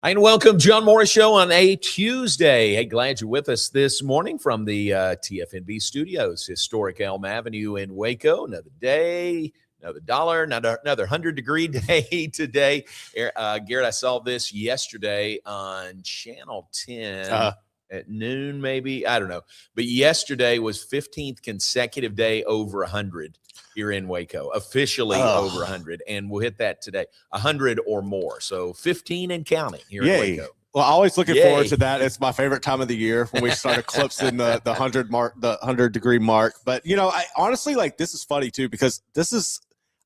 And welcome, John Morris Show on a Tuesday. Hey, glad you're with us this morning from the TFNB studios, historic Elm Avenue in Waco. Another day, another dollar, another 100-degree day today. Garrett, I saw this yesterday on Channel 10 at noon, maybe. I don't know. But yesterday was 15th consecutive day over 100 here in Waco, officially over 100, and we'll hit that today, 100 or more. So 15 and counting here in Waco. Well, always looking forward to that. It's my favorite time of the year when we start eclipsing the 100 mark, the 100-degree mark. But I honestly this is funny too, because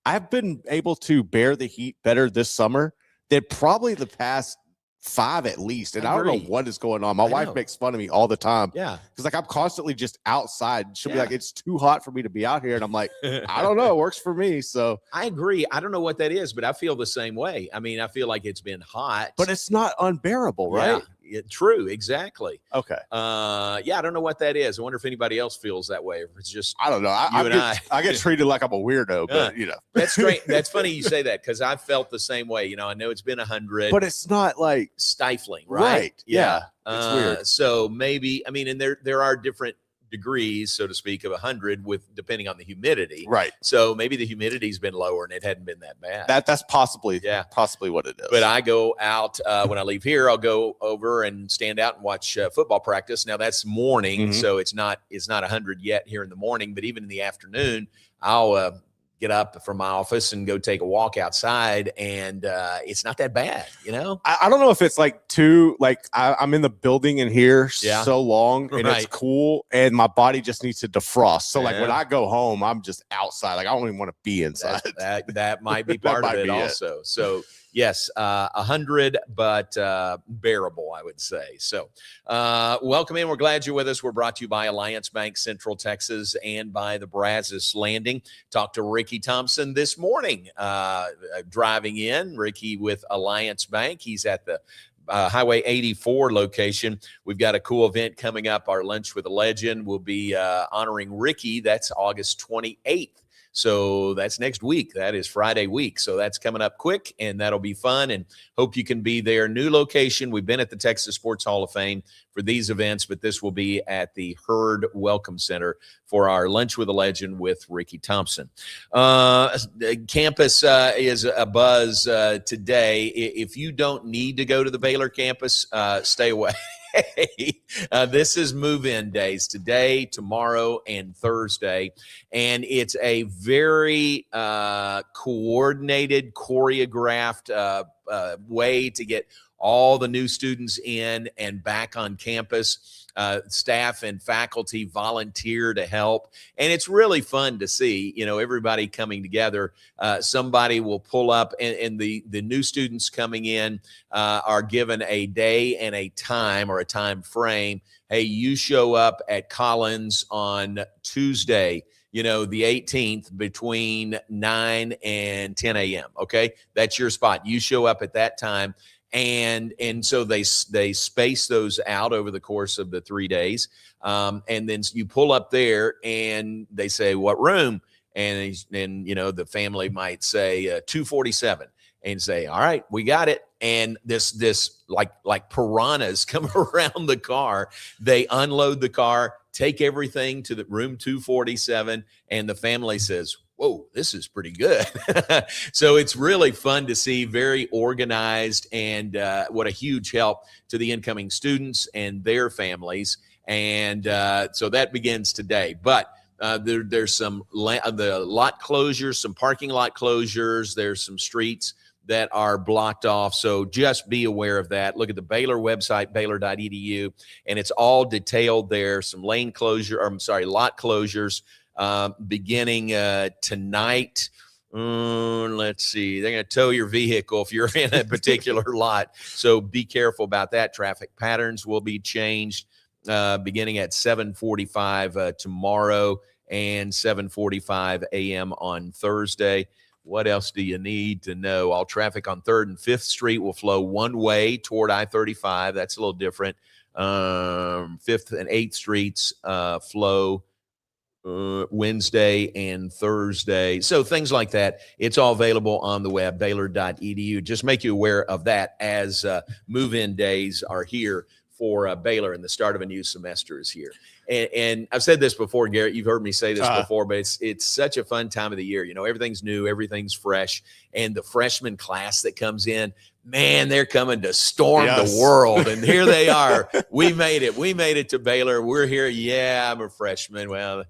I've been able to bear the heat better this summer than probably the past 5 at least. And I don't know what is going on. My wife makes fun of me all the time. Yeah. Because I'm constantly just outside. She'll be like, it's too hot for me to be out here. And I'm like, I don't know. It works for me. So I agree. I don't know what that is, but I feel the same way. I mean, I feel like it's been hot. But it's not unbearable, right? Yeah, true. Exactly. Okay. I don't know what that is. I wonder if anybody else feels that way. Or if it's just I don't know. I get treated like I'm a weirdo, but that's strange. That's funny you say that, because I felt the same way. I know it's been 100, but it's not like stifling, right? Yeah. It's weird. So maybe, and there are different degrees, so to speak, of 100 depending on the humidity. Right. So maybe the humidity's been lower and it hadn't been that bad. That's possibly what it is. But I go out when I leave here. I'll go over and stand out and watch football practice. Now that's morning, so it's not 100 yet here in the morning. But even in the afternoon, I'll get up from my office and go take a walk outside, and it's not that bad. I don't know if it's I'm in the building in here so long, and it's cool, and my body just needs to defrost. So when I go home, I'm just outside. I don't even want to be inside. That might be part of it also. So yes, 100, but bearable, I would say. So welcome in. We're glad you're with us. We're brought to you by Alliance Bank Central Texas and by the Brazos Landing. Talked to Ricky Thompson this morning driving in. Ricky with Alliance Bank. He's at the Highway 84 location. We've got a cool event coming up. Our Lunch with a Legend will be honoring Ricky. That's August 28th. So that's next week. That is Friday week. So that's coming up quick, and that'll be fun, and hope you can be there. New location. We've been at the Texas Sports Hall of Fame for these events, but this will be at the Hurd Welcome Center for our Lunch with a Legend with Ricky Thompson. Campus is a buzz today. If you don't need to go to the Baylor campus, stay away. This is move-in days today, tomorrow, and Thursday, and it's a very coordinated, choreographed way to get all the new students in and back on campus. Staff and faculty volunteer to help, and it's really fun to see, everybody coming together. Somebody will pull up, and the new students coming in are given a day and a time, or a time frame. Hey, you show up at Collins on Tuesday, the 18th, between 9 and 10 a.m. Okay, that's your spot. You show up at that time. And so they space those out over the course of the 3 days. And then you pull up there and they say, what room? And the family might say 247, and say, all right, we got it. And this like piranhas come around the car. They unload the car, take everything to the room 247. And the family says, whoa, this is pretty good. So it's really fun to see, very organized, and what a huge help to the incoming students and their families. And so that begins today. But there's some the lot closures, some parking lot closures. There's some streets that are blocked off. So just be aware of that. Look at the Baylor website, baylor.edu, and it's all detailed there. Some lot closures beginning tonight. Let's see. They're going to tow your vehicle if you're in a particular lot. So be careful about that. Traffic patterns will be changed beginning at 7:45 tomorrow and 7:45 a.m. on Thursday. What else do you need to know? All traffic on 3rd and 5th Street will flow one way toward I-35. That's a little different. 5th and 8th Streets flow Wednesday and Thursday. So things like that. It's all available on the web, baylor.edu. Just make you aware of that as move-in days are here for Baylor, and the start of a new semester is here. And I've said this before, Garrett, you've heard me say this before, but it's such a fun time of the year. You know, everything's new, everything's fresh. And the freshman class that comes in, man, they're coming to storm the world. And here they are. We made it. We made it to Baylor. We're here. Yeah, I'm a freshman. Well,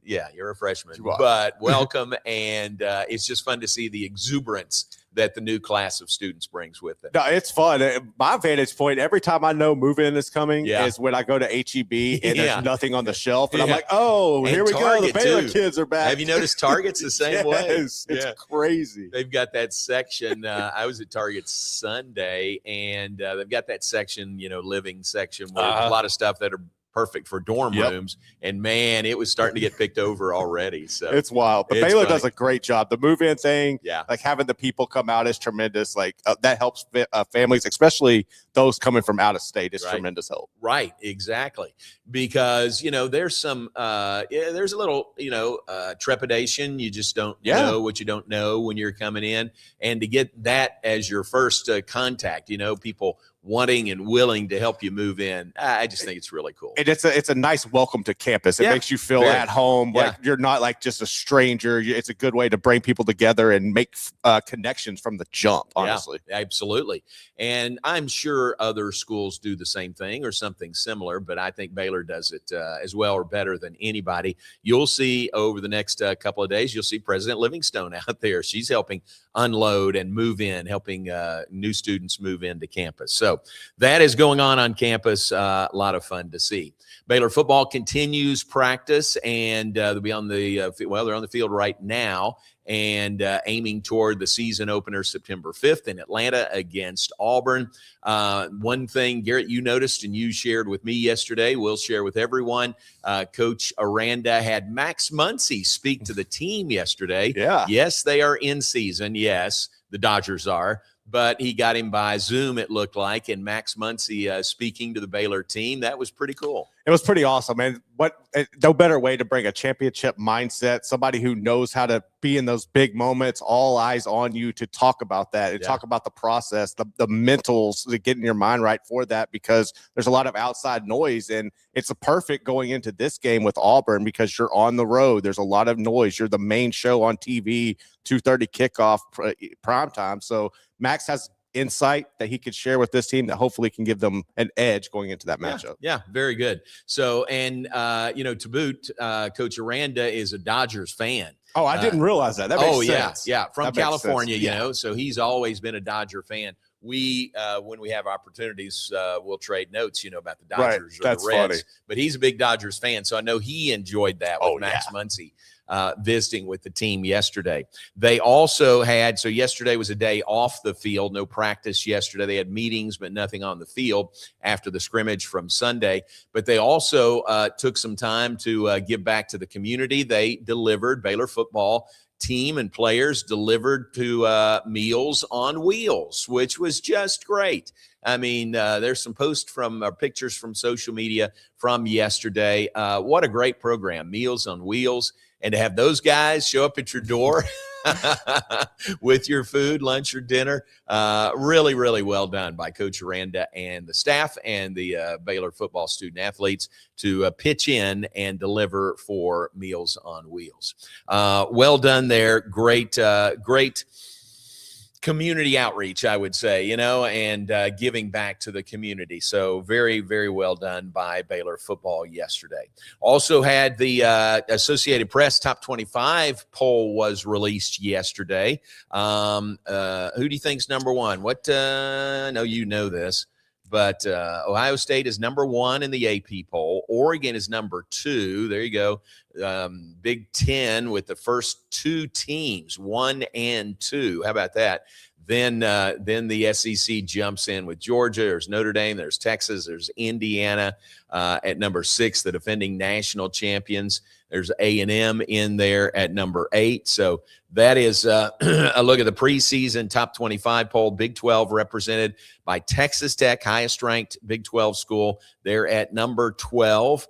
yeah, you're a freshman, but welcome. And it's just fun to see the exuberance that the new class of students brings with it. No, it's fun. My vantage point, every time I know move-in is coming is when I go to HEB and there's nothing on the shelf. And I'm like, oh, and here we go. The Baylor kids are back. Have you noticed Target's the same way? It's crazy. They've got that section. I was at Target Sunday, and they've got that section, you know, living section where a lot of stuff that are perfect for dorm rooms, and man, it was starting to get picked over already. So it's wild, but Baylor does a great job. The move-in thing, like having the people come out is tremendous. Like that helps families, especially those coming from out of state. Is tremendous help. Right, exactly, because you know there's some there's a little trepidation. You just don't know what you don't know when you're coming in, and to get that as your first contact, you know, people wanting and willing to help you move in. I just think it's really cool. And it's a nice welcome to campus. It makes you feel at home. Like you're not like just a stranger. It's a good way to bring people together and make connections from the jump, honestly. Yeah, absolutely. And I'm sure other schools do the same thing or something similar, but I think Baylor does it as well or better than anybody. You'll see over the next couple of days, you'll see President Livingstone out there. She's helping unload and move in, helping new students move into campus. So that is going on campus. A lot of fun to see. Baylor football continues practice, and they'll be on the they're on the field right now, and aiming toward the season opener September 5th in Atlanta against Auburn. One thing, Garrett, you noticed and you shared with me yesterday, we'll share with everyone, Coach Aranda had Max Muncy speak to the team yesterday. Yeah. Yes, they are in season. Yes, the Dodgers are. But he got him by Zoom, it looked like, and Max Muncy speaking to the Baylor team. That was pretty cool. It was pretty awesome. And no better way to bring a championship mindset, somebody who knows how to be in those big moments, all eyes on you, to talk about that and talk about the process, the mentals, to get in your mind right for that, because there's a lot of outside noise. And it's a perfect going into this game with Auburn because you're on the road. There's a lot of noise. You're the main show on TV, 2:30 kickoff prime time. So Max has insight that he could share with this team that hopefully can give them an edge going into that matchup. Yeah, very good. So, and to boot, Coach Aranda is a Dodgers fan. Oh, I didn't realize that. That makes sense. Yeah, from California, you know, so he's always been a Dodger fan. We, when we have opportunities, we'll trade notes, you know, about the Dodgers or the Reds. Funny. But he's a big Dodgers fan, so I know he enjoyed that with Max Muncy visiting with the team yesterday. They also had, so yesterday was a day off the field, no practice yesterday. They had meetings, but nothing on the field after the scrimmage from Sunday. But they also took some time to give back to the community. They delivered, Baylor football team and players delivered to Meals on Wheels, which was just great. I mean, there's some posts from pictures from social media from yesterday. What a great program, Meals on Wheels. And to have those guys show up at your door with your food, lunch, or dinner, really, really well done by Coach Aranda and the staff and the Baylor football student athletes to pitch in and deliver for Meals on Wheels. Well done there. Great community outreach, I would say, you know, and giving back to the community. So very, very well done by Baylor football yesterday. Also had the Associated Press Top 25 poll was released yesterday. Who do you think's number one? I know you know this, but Ohio State is number one in the AP poll. Oregon is number two. There you go. Big Ten with the first two teams, 1 and 2. How about that? Then the SEC jumps in with Georgia. There's Notre Dame. There's Texas. There's Indiana at number 6, the defending national champions. There's A&M in there at number 8. So that is a look at the preseason top 25 poll. Big 12 represented by Texas Tech, highest ranked Big 12 school. They're at number 12.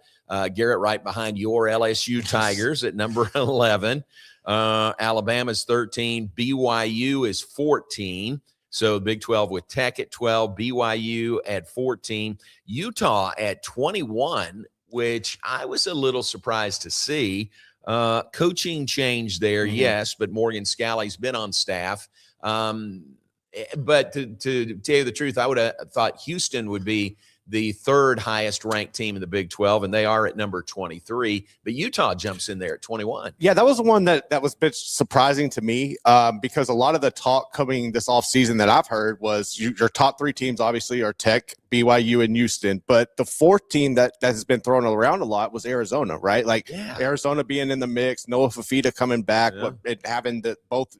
Garrett right behind your LSU Tigers at number 11. Alabama's 13. BYU is 14. So Big 12 with Tech at 12, BYU at 14, Utah at 21, which I was a little surprised to see. Coaching change there, yes, but Morgan Scalley's been on staff. But to tell you the truth, I would have thought Houston would be the third highest ranked team in the Big 12, and they are at number 23. But Utah jumps in there at 21. Yeah, that was the one that was a bit surprising to me because a lot of the talk coming this offseason that I've heard was your top three teams obviously are Tech, BYU, and Houston. But the fourth team that has been thrown around a lot was Arizona, right? Like Arizona being in the mix, Noah Fafita coming back, but having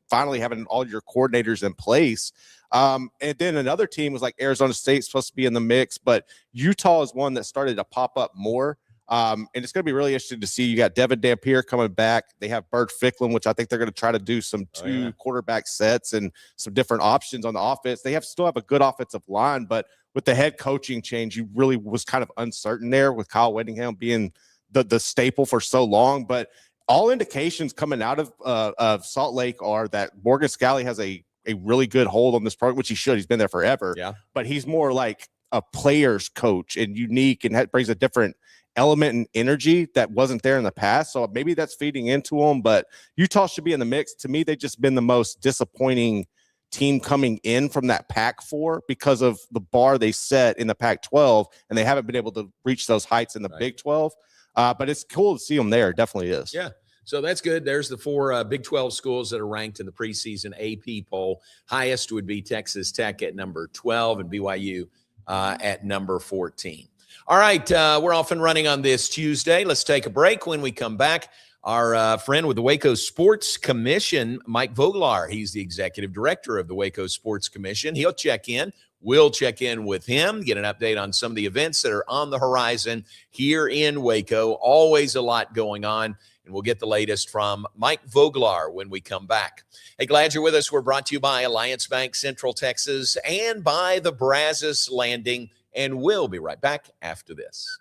finally having all your coordinators in place. And then another team was like Arizona State supposed to be in the mix, but Utah is one that started to pop up more. And it's going to be really interesting to see. You got Devin Dampier coming back. They have Bert Ficklin, which I think they're going to try to do some two quarterback sets and some different options on the offense. They still have a good offensive line, but with the head coaching change, you really was kind of uncertain there with Kyle Whittingham being the staple for so long. But all indications coming out of Salt Lake are that Morgan Scalley has a really good hold on this program, which he should. He's been there forever. Yeah. But he's more like a player's coach and unique and brings a different element and energy that wasn't there in the past. So maybe that's feeding into him. But Utah should be in the mix. To me, they've just been the most disappointing team coming in from that Pac-4 because of the bar they set in the Pac-12, and they haven't been able to reach those heights in the Big 12. But it's cool to see them there. It definitely is. Yeah. So that's good. There's the four Big 12 schools that are ranked in the preseason AP poll. Highest would be Texas Tech at number 12 and BYU at number 14. All right, we're off and running on this Tuesday. Let's take a break. When we come back, our friend with the Waco Sports Commission, Mike Voglar, he's the executive director of the Waco Sports Commission. He'll check in. We'll check in with him, get an update on some of the events that are on the horizon here in Waco. Always a lot going on. And we'll get the latest from Mike Voglar when we come back. Hey, glad you're with us. We're brought to you by Alliance Bank Central Texas and by the Brazos Landing. And we'll be right back after this.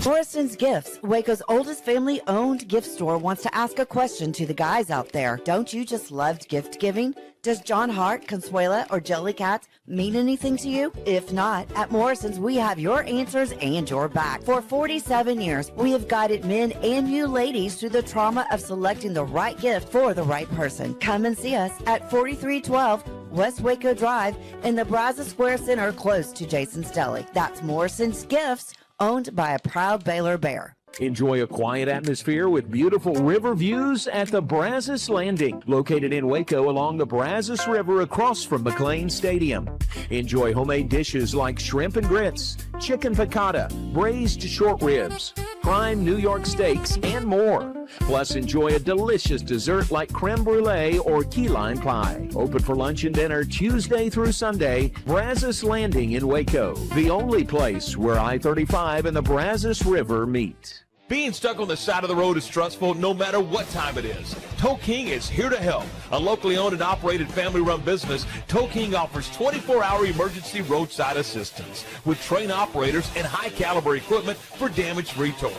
Morrison's Gifts, Waco's oldest family-owned gift store, wants to ask a question to the guys out there. Don't you just love gift giving? Does John Hart, Consuela, or Jellycat mean anything to you? If not, at Morrison's, we have your answers and your back. For 47 years, we have guided men and you ladies through the trauma of selecting the right gift for the right person. Come and see us at 4312 West Waco Drive in the Brazos Square Center, close to Jason's Deli. That's Morrison's Gifts, owned by a proud Baylor Bear. Enjoy a quiet atmosphere with beautiful river views at the Brazos Landing, located in Waco along the Brazos River across from McLean Stadium. Enjoy homemade dishes like shrimp and grits, chicken piccata, braised short ribs, prime New York steaks, and more. Plus, enjoy a delicious dessert like creme brulee or key lime pie. Open for lunch and dinner Tuesday through Sunday. Brazos Landing in Waco, the only place where I-35 and the Brazos River meet. Being stuck on the side of the road is stressful no matter what time it is. Tow King is here to help. A locally owned and operated family-run business, Tow King offers 24-hour emergency roadside assistance with trained operators and high-caliber equipment for damage-free towing.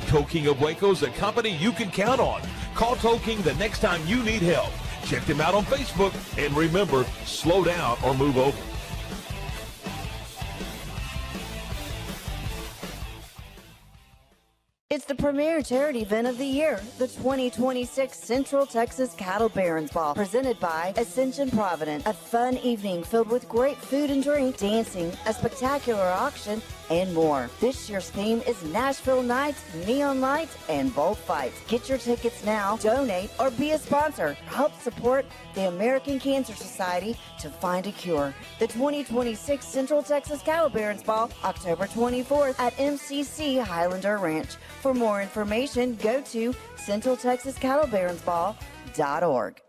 Tow King of Waco is a company you can count on. Call Tow King the next time you need help. Check them out on Facebook, and remember, slow down or move over. It's the premier charity event of the year, the 2026 Central Texas Cattle Barons Ball, presented by Ascension Providence. A fun evening filled with great food and drink, dancing, a spectacular auction, and more. This year's theme is Nashville Nights, Neon Lights, and Bullfights. Get your tickets now, donate, or be a sponsor. Help support the American Cancer Society to find a cure. The 2026 Central Texas Cattle Barons Ball, October 24th at MCC Highlander Ranch. For more information, go to centraltexascattlebaronsball.org.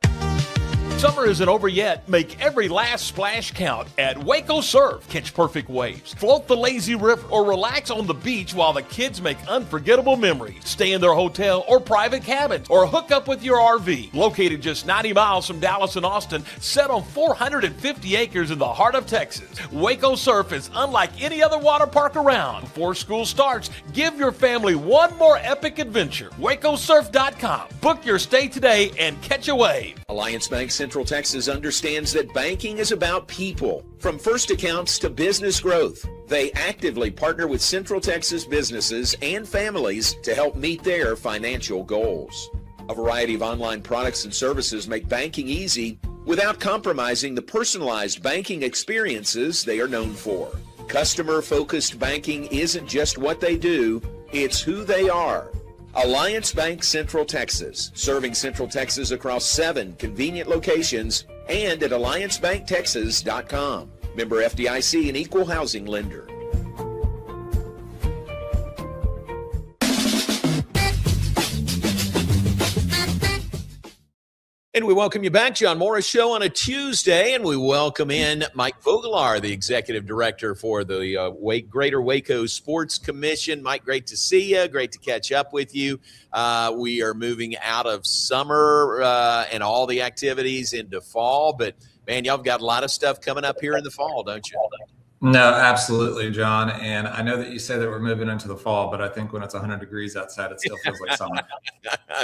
Summer isn't over yet. Make every last splash count at Waco Surf. Catch perfect waves, float the lazy river, or relax on the beach while the kids make unforgettable memories. Stay in their hotel or private cabins, or hook up with your RV. Located just 90 miles from Dallas and Austin, set on 450 acres in the heart of Texas, Waco Surf is unlike any other water park around. Before school starts, give your family one more epic adventure. WacoSurf.com. Book your stay today and catch a wave. Alliance Bank Central Texas understands that banking is about people. From first accounts to business growth, they actively partner with Central Texas businesses and families to help meet their financial goals. A variety of online products and services make banking easy without compromising the personalized banking experiences they are known for. Customer-focused banking isn't just what they do, it's who they are. Alliance Bank Central Texas, serving Central Texas across 7 convenient locations and at alliancebanktexas.com. Member FDIC and equal housing lender. And we welcome you back, John Morris Show on a Tuesday, and we welcome in Mike Vogelaar, the Executive Director for the Greater Waco Sports Commission. Mike, great to see you. Great to catch up with you. We are moving out of summer and all the activities into fall, but, man, y'all have got a lot of stuff coming up here in the fall, don't you? No, absolutely, John. And I know that you say that we're moving into the fall, but I think when it's 100 degrees outside, it still feels like summer.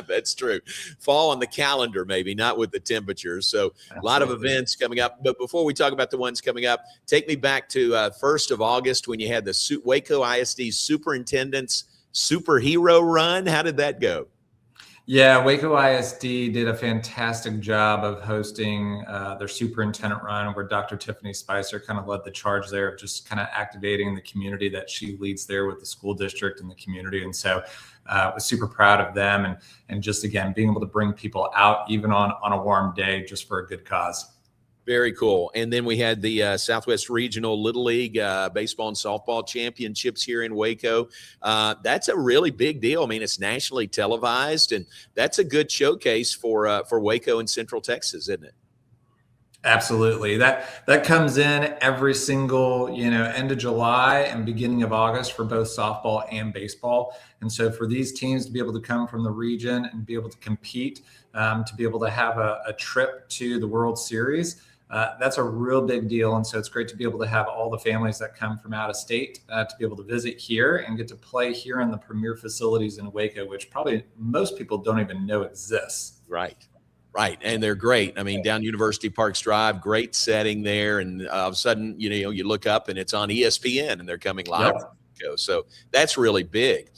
That's true. Fall on the calendar, maybe, not with the temperatures. So absolutely. A lot of events coming up. But before we talk about the ones coming up, take me back to 1st of August when you had the Waco ISD Superintendent's Superhero Run. How did that go? Yeah, Waco ISD did a fantastic job of hosting their superintendent run, where Dr. Tiffany Spicer kind of led the charge there of just kind of activating the community that she leads there with the school district and the community. And so I was super proud of them and just, again, being able to bring people out even on a warm day just for a good cause. Very cool. And then we had the Southwest Regional Little League baseball and softball championships here in Waco. That's a really big deal. I mean, it's nationally televised, and that's a good showcase for Waco and Central Texas, isn't it? Absolutely. That comes in every single, end of July and beginning of August for both softball and baseball. And so for these teams to be able to come from the region and be able to compete, to be able to have a trip to the World Series, that's a real big deal. And so it's great to be able to have all the families that come from out of state to be able to visit here and get to play here in the premier facilities in Waco, which probably most people don't even know exists. Right. And they're great. I mean, down University Parks Drive, great setting there. And all of a sudden, you look up and it's on ESPN and they're coming live. Yep. So that's really big.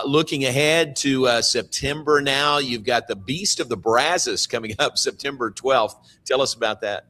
Looking ahead to September now, you've got the Beast of the Brazos coming up September 12th. Tell us about that.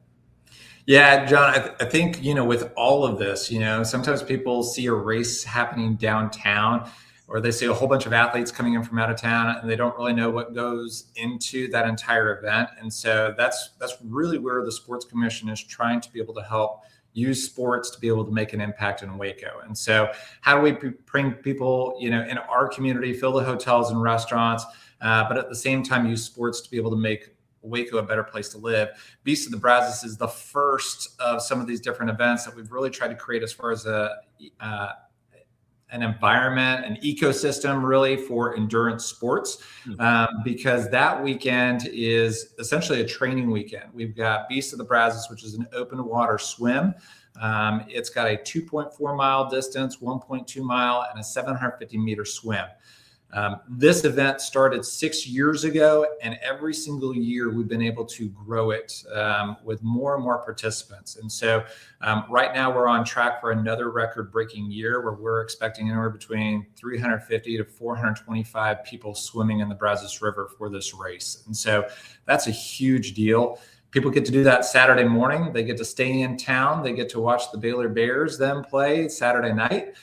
Yeah, John, I think, with all of this, sometimes people see a race happening downtown, or they see a whole bunch of athletes coming in from out of town and they don't really know what goes into that entire event. And so that's really where the Sports Commission is trying to be able to help use sports to be able to make an impact in Waco. And so how do we bring people, in our community, fill the hotels and restaurants, but at the same time use sports to be able to make Waco a better place to live? Beast of the Brazos is the first of some of these different events that we've really tried to create as far as an environment, an ecosystem really for endurance sports, because that weekend is essentially a training weekend. We've got Beast of the Brazos, which is an open water swim. It's got a 2.4 mile distance, 1.2 mile, and a 750 meter swim. This event started 6 years ago, and every single year we've been able to grow it with more and more participants. And so right now we're on track for another record-breaking year where we're expecting anywhere between 350 to 425 people swimming in the Brazos River for this race. And so that's a huge deal. People get to do that Saturday morning. They get to stay in town. They get to watch the Baylor Bears then play Saturday night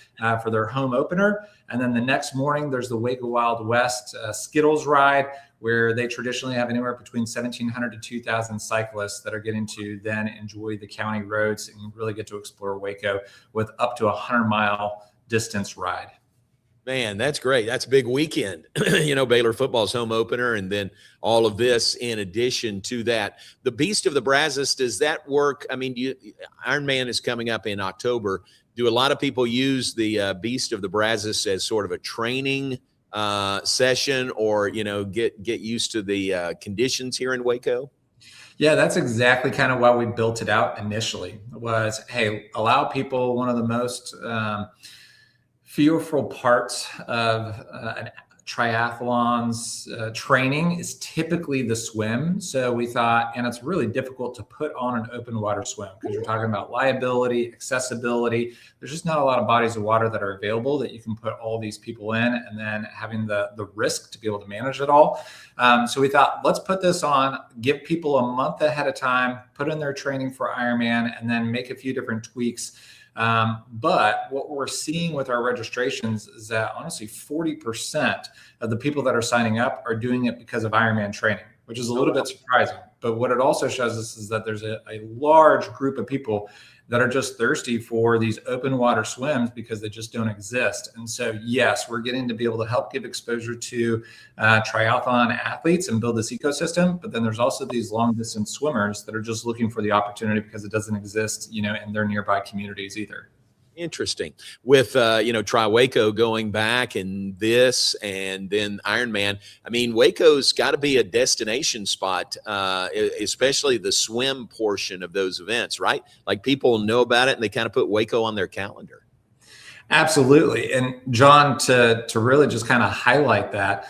for their home opener. And then the next morning, there's the Waco Wild West Skittles ride, where they traditionally have anywhere between 1,700 to 2,000 cyclists that are getting to then enjoy the county roads and really get to explore Waco with up to a 100-mile distance ride. Man, that's great. That's a big weekend. Baylor football's home opener, and then all of this in addition to that. The Beast of the Brazos, does that work? I mean, Ironman is coming up in October. Do a lot of people use the Beast of the Brazos as sort of a training session, or get used to the conditions here in Waco? Yeah, that's exactly kind of why we built it out initially. Was, hey, allow people, one of the most fearful parts of an triathlon's training is typically the swim. So we thought, and it's really difficult to put on an open water swim because you're talking about liability, accessibility. There's just not a lot of bodies of water that are available that you can put all these people in, and then having the risk to be able to manage it all. So we thought, let's put this on, give people a month ahead of time, put in their training for Ironman, and then make a few different tweaks. But what we're seeing with our registrations is that honestly, 40% of the people that are signing up are doing it because of Ironman training, which is a little bit surprising. But what it also shows us is that there's a large group of people that are just thirsty for these open water swims because they just don't exist. And so, yes, we're getting to be able to help give exposure to triathlon athletes and build this ecosystem. But then there's also these long distance swimmers that are just looking for the opportunity because it doesn't exist, in their nearby communities either. Interesting. With Tri Waco going back and this, and then Ironman. I mean, Waco's got to be a destination spot, especially the swim portion of those events, right? Like, people know about it and they kind of put Waco on their calendar. Absolutely. And John, to really just kind of highlight that,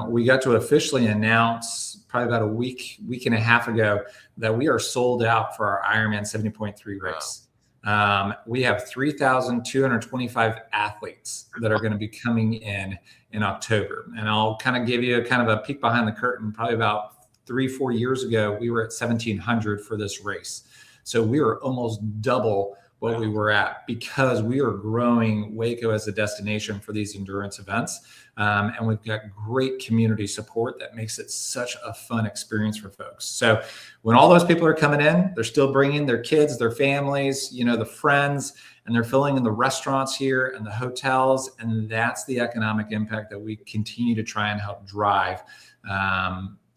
we got to officially announce probably about a week and a half ago that we are sold out for our Ironman 70.3 race. Wow. We have 3,225 athletes that are going to be coming in October. And I'll kind of give you a peek behind the curtain. Probably about 3-4 years ago, we were at 1,700 for this race. So we were almost double what we were at because we are growing Waco as a destination for these endurance events. And we've got great community support that makes it such a fun experience for folks. So when all those people are coming in, they're still bringing their kids, their families, the friends, and they're filling in the restaurants here and the hotels. And that's the economic impact that we continue to try and help drive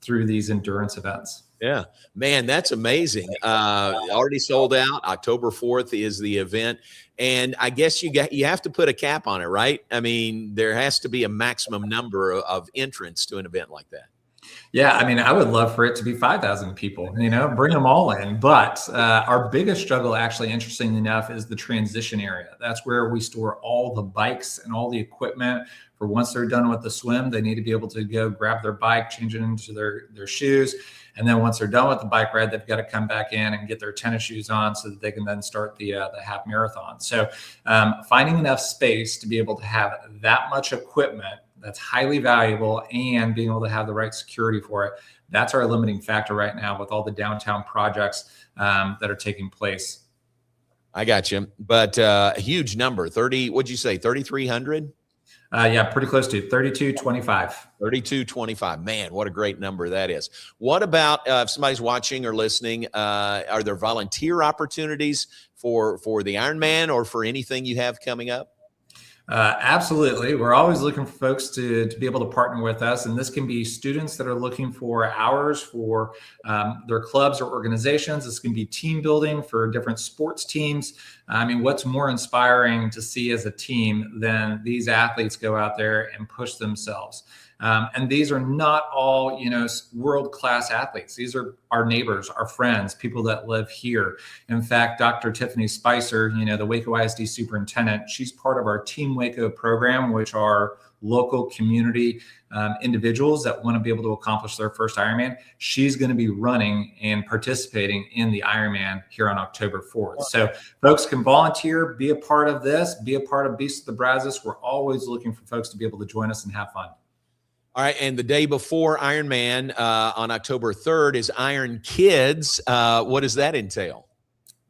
through these endurance events. Yeah, man, that's amazing. Already sold out. October 4th is the event. And I guess you have to put a cap on it, right? I mean, there has to be a maximum number of entrants to an event like that. Yeah, I mean, I would love for it to be 5,000 people, bring them all in. But our biggest struggle, actually, interestingly enough, is the transition area. That's where we store all the bikes and all the equipment for once they're done with the swim. They need to be able to go grab their bike, change it into their shoes. And then once they're done with the bike ride, they've got to come back in and get their tennis shoes on so that they can then start the half marathon. So finding enough space to be able to have that much equipment that's highly valuable and being able to have the right security for it, that's our limiting factor right now with all the downtown projects that are taking place. I got you. But a huge number, what'd you say, 3,300? Yeah, pretty close to 3,225. 3,225. Man, what a great number that is. What about if somebody's watching or listening, are there volunteer opportunities for the Ironman or for anything you have coming up? Absolutely. We're always looking for folks to be able to partner with us. And this can be students that are looking for hours for their clubs or organizations. This can be team building for different sports teams. I mean, what's more inspiring to see as a team than these athletes go out there and push themselves? And these are not all, world-class athletes. These are our neighbors, our friends, people that live here. In fact, Dr. Tiffany Spicer, the Waco ISD superintendent, she's part of our Team Waco program, which are local community individuals that want to be able to accomplish their first Ironman. She's going to be running and participating in the Ironman here on October 4th. So folks can volunteer, be a part of this, be a part of Beast of the Brazos. We're always looking for folks to be able to join us and have fun. All right, and the day before Ironman on October 3rd is Iron Kids. What does that entail?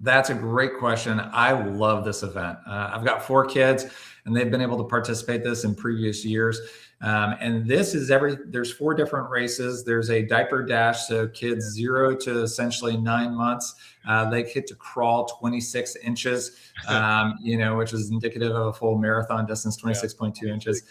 That's a great question. I love this event. I've got 4 kids, and they've been able to participate this in previous years. And this is there's 4 different races. There's a diaper dash. So kids 0 to essentially 9 months, they get to crawl 26 inches, which is indicative of a full marathon distance, 26.2 inches.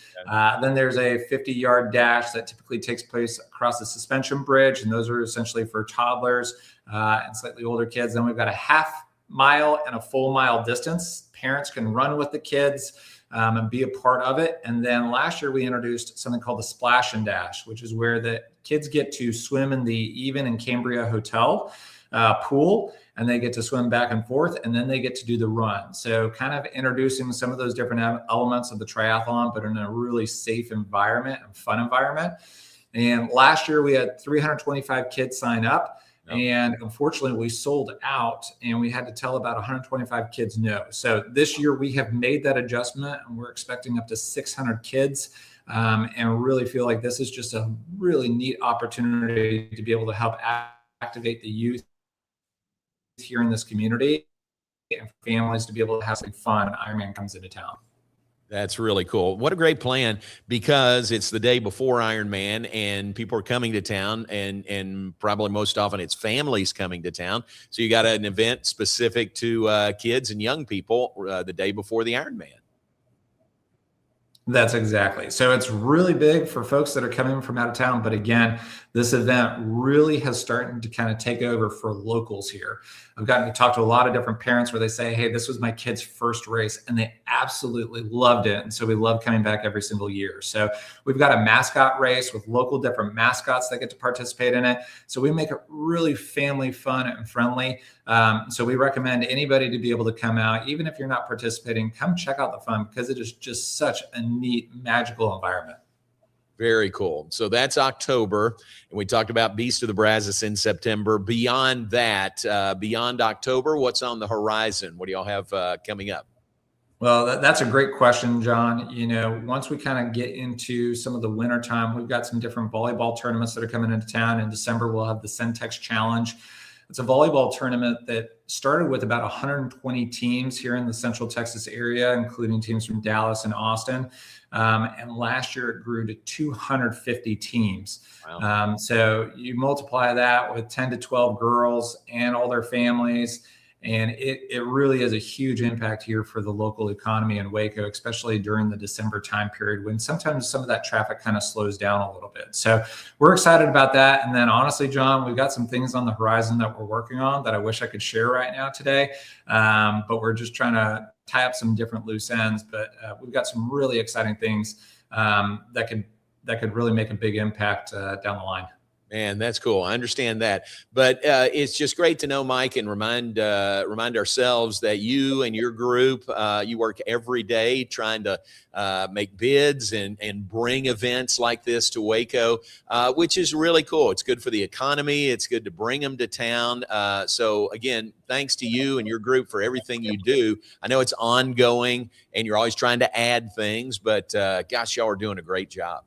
Then there's a 50-yard dash that typically takes place across the suspension bridge. And those are essentially for toddlers and slightly older kids. Then we've got a half mile and a full mile distance. Parents can run with the kids and be a part of it. And then last year we introduced something called the Splash and Dash, which is where the kids get to swim in the Even and Cambria Hotel pool, and they get to swim back and forth, and then they get to do the run. So kind of introducing some of those different elements of the triathlon, but in a really safe environment and fun environment. And last year we had 325 kids sign up. And unfortunately, we sold out, and we had to tell about 125 kids no. So this year we have made that adjustment, and we're expecting up to 600 kids, and really feel like this is just a really neat opportunity to be able to help activate the youth here in this community and families to be able to have some fun when Ironman comes into town. That's really cool. What a great plan, because it's the day before Ironman and people are coming to town, and probably most often it's families coming to town. So you got an event specific to kids and young people the day before the Ironman. That's exactly. So it's really big for folks that are coming from out of town. But again, this event really has started to kind of take over for locals here. I've gotten to talk to a lot of different parents where they say, hey, this was my kid's first race, and they absolutely loved it. And so we love coming back every single year. So we've got a mascot race with local different mascots that get to participate in it. So we make it really family fun and friendly. So we recommend anybody to be able to come out, even if you're not participating, come check out the fun, because it is just such a neat, magical environment. Very cool. So that's October. And we talked about Beast of the Brazos in September. Beyond that, beyond October, what's on the horizon? What do y'all have coming up? Well, that's a great question, John. Once we kind of get into some of the winter time, we've got some different volleyball tournaments that are coming into town. In December, we'll have the Centex Challenge. It's a volleyball tournament that started with about 120 teams here in the Central Texas area, including teams from Dallas and Austin. And last year it grew to 250 teams. Wow. So you multiply that with 10 to 12 girls and all their families, and it really is a huge impact here for the local economy in Waco, especially during the December time period when sometimes some of that traffic kind of slows down a little bit. So we're excited about that. And then honestly, John, we've got some things on the horizon that we're working on that I wish I could share right now today. But we're just trying to tie up some different loose ends. But we've got some really exciting things that could really make a big impact down the line. Man, that's cool. I understand that, but it's just great to know, Mike, and remind ourselves that you and your group, you work every day trying to make bids and bring events like this to Waco, which is really cool. It's good for the economy. It's good to bring them to town. So again, thanks to you and your group for everything you do. I know it's ongoing and you're always trying to add things, but gosh, y'all are doing a great job.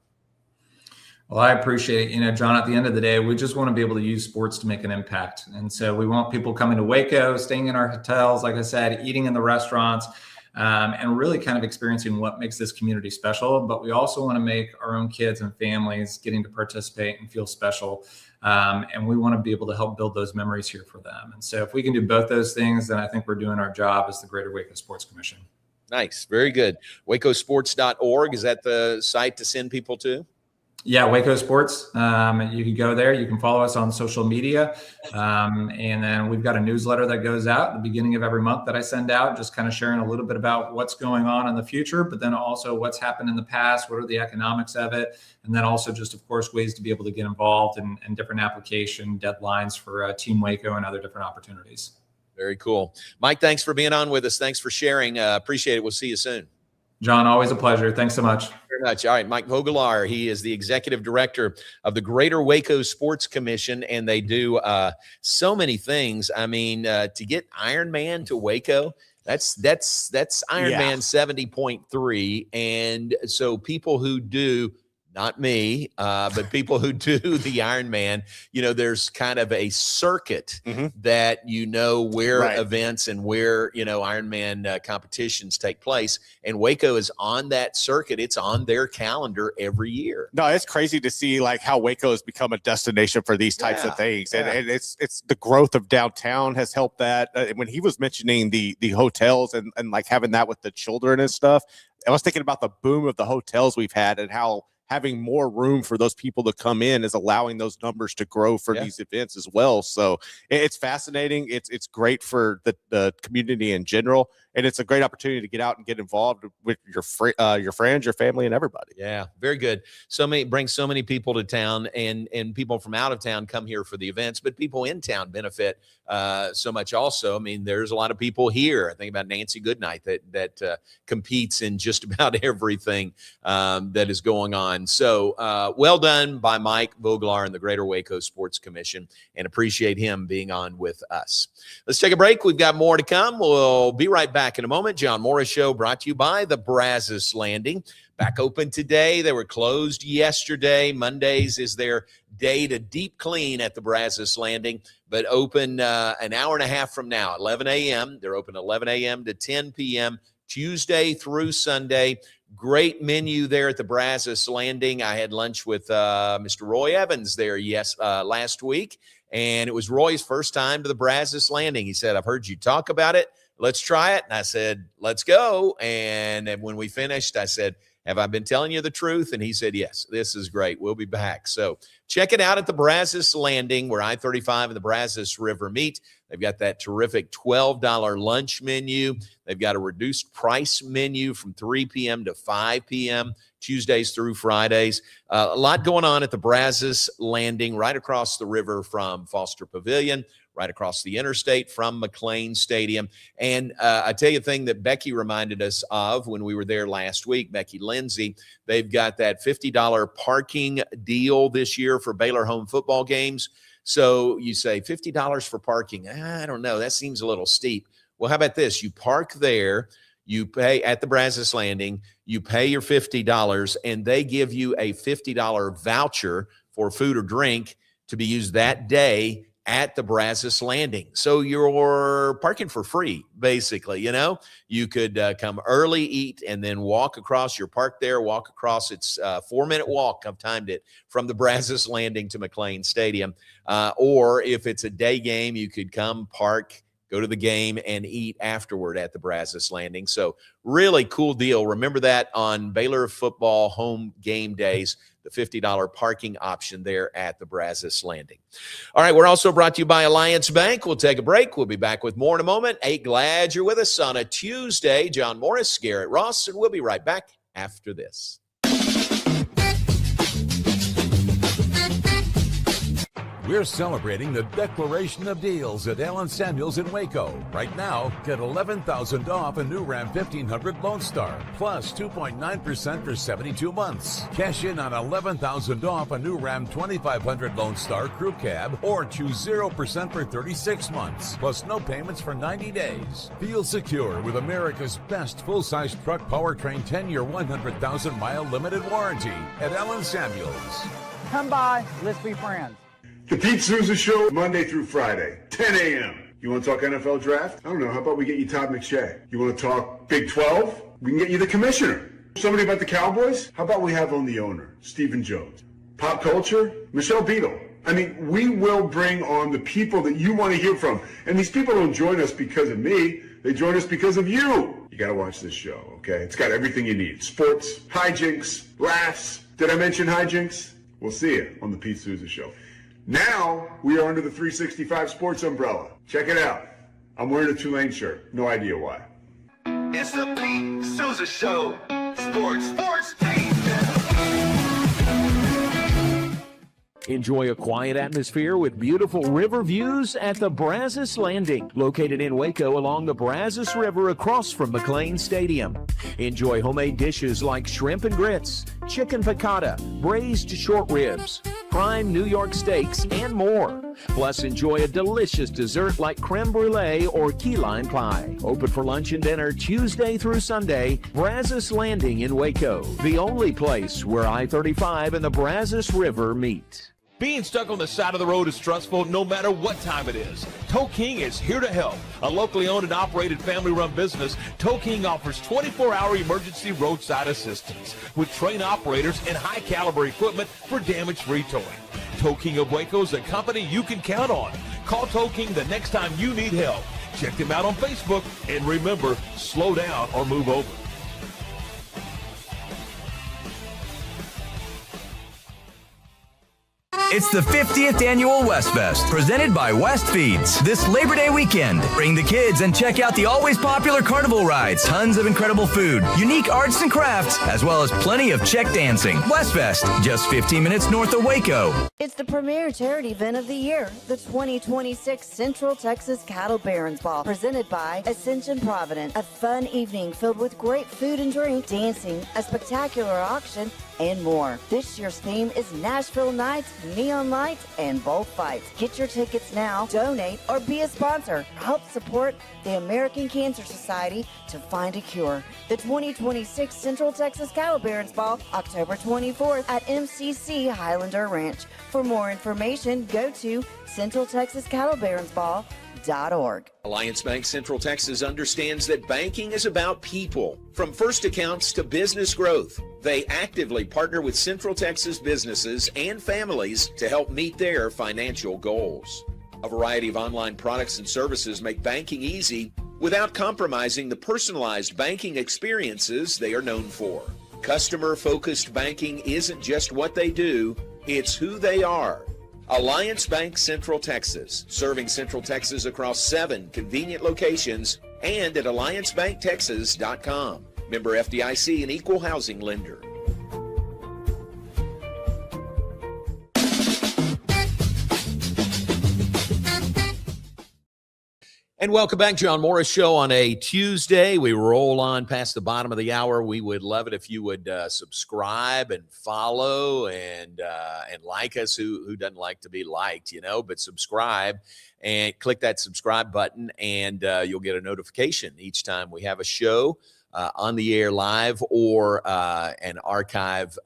Well, I appreciate it. John, at the end of the day, we just want to be able to use sports to make an impact. And so we want people coming to Waco, staying in our hotels, like I said, eating in the restaurants, and really kind of experiencing what makes this community special. But we also want to make our own kids and families getting to participate and feel special. And we want to be able to help build those memories here for them. And so if we can do both those things, then I think we're doing our job as the Greater Waco Sports Commission. Nice. Very good. WacoSports.org, is that the site to send people to? Yeah, Waco Sports. You can go there. You can follow us on social media. And then we've got a newsletter that goes out at the beginning of every month that I send out, just kind of sharing a little bit about what's going on in the future, but then also what's happened in the past, what are the economics of it, and then also just, of course, ways to be able to get involved in different application deadlines for Team Waco and other different opportunities. Very cool. Mike, thanks for being on with us. Thanks for sharing. Appreciate it. We'll see you soon. John, always a pleasure. Thanks so much. Very much. All right, Mike Vogelaar, he is the executive director of the Greater Waco Sports Commission, and they do so many things. I mean, to get Ironman to Waco, that's Ironman 70.3, and so people who do not me, but people who do the Ironman, there's kind of a circuit that where events and where, Ironman competitions take place. And Waco is on that circuit. It's on their calendar every year. No, it's crazy to see like how Waco has become a destination for these types of things. And it's the growth of downtown has helped that. When he was mentioning the hotels and like having that with the children and stuff, I was thinking about the boom of the hotels we've had and how having more room for those people to come in is allowing those numbers to grow for these events as well. So it's fascinating. It's great for the community in general. And it's a great opportunity to get out and get involved with your friends, your family, and everybody. Yeah, very good. Bring so many people to town, and people from out of town come here for the events, but people in town benefit so much also. I mean, there's a lot of people here. I think about Nancy Goodnight that competes in just about everything that is going on. So well done by Mike Voglar and the Greater Waco Sports Commission, and appreciate him being on with us. Let's take a break. We've got more to come. We'll be right back in a moment. John Morris Show brought to you by the Brazos Landing. Back open today. They were closed yesterday. Mondays is their day to deep clean at the Brazos Landing, but open an hour and a half from now, 11 a.m. They're open 11 a.m. to 10 p.m. Tuesday through Sunday. Great menu there at the Brazos Landing. I had lunch with Mr. Roy Evans there last week, and it was Roy's first time to the Brazos Landing. He said, "I've heard you talk about it. Let's try it." And I said, "Let's go." And when we finished, I said, "Have I been telling you the truth?" And he said, "Yes, this is great. We'll be back." So check it out at the Brazos Landing, where I-35 and the Brazos River meet. They've got that terrific $12 lunch menu. They've got a reduced price menu from 3 p.m. to 5 p.m., Tuesdays through Fridays. A lot going on at the Brazos Landing, right across the river from Foster Pavilion, right across the interstate from McLean Stadium. And I tell you a thing that Becky reminded us of when we were there last week, Becky Lindsay, they've got that $50 parking deal this year for Baylor home football games. So you say $50 for parking. I don't know. That seems a little steep. Well, how about this? You park there, you pay at the Brazos Landing, you pay your $50, and they give you a $50 voucher for food or drink to be used that day at the Brazos Landing. So you're parking for free, basically. You could come early, eat, and then walk across. You're parked there, walk across. It's a 4-minute walk. I've timed it from the Brazos Landing to McLean Stadium. Or if it's a day game, you could come park, go to the game, and eat afterward at the Brazos Landing. So really cool deal. Remember that on Baylor football home game days, the $50 parking option there at the Brazos Landing. All right, we're also brought to you by Alliance Bank. We'll take a break. We'll be back with more in a moment. Hey, glad you're with us on a Tuesday. John Morris, Garrett Ross, and we'll be right back after this. We're celebrating the Declaration of Deals at Allen Samuels in Waco. Right now, get $11,000 off a new Ram 1500 Lone Star, plus 2.9% for 72 months. Cash in on $11,000 off a new Ram 2500 Lone Star Crew Cab, or choose 0% for 36 months, plus no payments for 90 days. Feel secure with America's best full-size truck powertrain 10-year, 100,000-mile limited warranty at Allen Samuels. Come by, let's be friends. The Pete Souza Show, Monday through Friday, 10 a.m. You want to talk NFL draft? I don't know. How about we get you Todd McShay? You want to talk Big 12? We can get you the commissioner. Somebody about the Cowboys? How about we have on the owner, Stephen Jones? Pop culture? Michelle Beadle. I mean, we will bring on the people that you want to hear from. And these people don't join us because of me. They join us because of you. You got to watch this show, okay? It's got everything you need. Sports, hijinks, laughs. Did I mention hijinks? We'll see you on the Pete Souza Show. Now, we are under the 365 Sports umbrella. Check it out. I'm wearing a Tulane shirt. No idea why. It's the Pete Souza Show. Sports, team. Enjoy a quiet atmosphere with beautiful river views at the Brazos Landing, located in Waco along the Brazos River across from McLean Stadium. Enjoy homemade dishes like shrimp and grits, chicken piccata, braised short ribs, prime New York steaks, and more. Plus, enjoy a delicious dessert like creme brulee or key lime pie. Open for lunch and dinner Tuesday through Sunday. Brazos Landing in Waco, the only place where I-35 and the Brazos River meet. Being stuck on the side of the road is stressful no matter what time it is. Tow King is here to help. A locally owned and operated family-run business, Tow King offers 24-hour emergency roadside assistance with trained operators and high-caliber equipment for damage-free towing. Tow King of Waco is a company you can count on. Call Tow King the next time you need help. Check them out on Facebook, and remember, slow down or move over. It's the 50th annual Westfest, presented by West Feeds. This Labor Day weekend, bring the kids and check out the always popular carnival rides, tons of incredible food, unique arts and crafts, as well as plenty of check dancing. Westfest, just 15 minutes north of Waco. It's the premier charity event of the year, the 2026 Central Texas Cattle Barons Ball, presented by Ascension Providence. A fun evening filled with great food and drink, dancing, a spectacular auction, and more. This year's theme is Nashville Nights, Neon Lights, and Bullfights. Get your tickets now, donate, or be a sponsor. Help support the American Cancer Society to find a cure. The 2026 Central Texas Cattle Barons Ball, October 24th at MCC Highlander Ranch. For more information, go to CentralTexasCattleBaronsBall.org. Alliance Bank Central Texas understands that banking is about people. From first accounts to business growth, they actively partner with Central Texas businesses and families to help meet their financial goals. A variety of online products and services make banking easy without compromising the personalized banking experiences they are known for. Customer-focused banking isn't just what they do, it's who they are. Alliance Bank Central Texas, serving Central Texas across 7 convenient locations and at alliancebanktexas.com. Member FDIC, an equal housing lender. And welcome back, John Morris Show on a Tuesday. We roll on past the bottom of the hour. We would love it if you would subscribe and follow and like us. Who doesn't like to be liked, but subscribe and click that subscribe button, and you'll get a notification each time we have a show on the air live or an archive